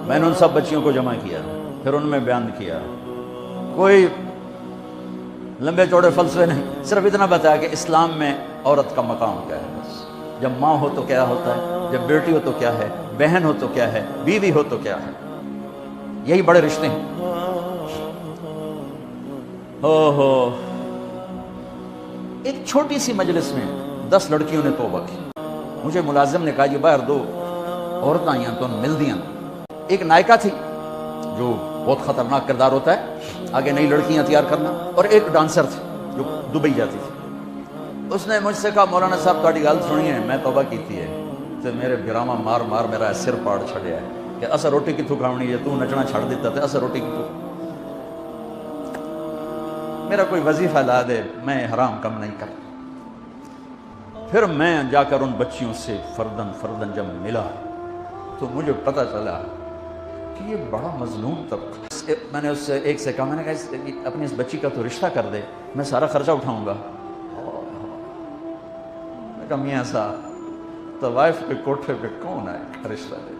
میں نے ان سب بچیوں کو جمع کیا، پھر ان میں بیان کیا، کوئی لمبے چوڑے فلسفے نہیں، صرف اتنا بتایا کہ اسلام میں عورت کا مقام کیا ہے، بس جب ماں ہو تو کیا ہوتا ہے، جب بیٹی ہو تو کیا ہے، بہن ہو تو کیا ہے، بیوی ہو تو کیا ہے، یہی بڑے رشتے ہیں۔ ہو ایک چھوٹی سی مجلس میں 10 لڑکیوں نے توبہ کی۔ مجھے ملازم نے کہا جی باہر 2 عورتیں آئیں تو مل دیاں، ایک نائکہ تھی جو بہت خطرناک کردار ہوتا ہے، آگے نئی لڑکیاں تیار کرنا، اور ایک ڈانسر تھی جو دبئی جاتی تھی۔ اس نے مجھ سے کہا مولانا صاحب تھوڑی گل سنیے، میں توبہ کیتی ہے تے میرے گراما مار مار میرا سر پاڑ چھڑیا ہے کہ اسا روٹی کتوں کھاونی ہے، تو نچنا چھڑ دیتا تے اسا روٹی کتوں، میرا کوئی وظیفہ لا دے، میں حرام کم نہیں کرتا۔ پھر میں جا کر ان بچیوں سے فردن جب ملا تو مجھے پتہ چلا کہ یہ بڑا مظلوم طبقہ۔ میں نے اس سے ایک سے کہا، میں نے کہا اپنی اس بچی کا تو رشتہ کر دے، میں سارا خرچہ اٹھاؤں گا۔ میں کہا میاں صاحب طوائف کے کوٹھے پہ کون آئے رشتہ دے؟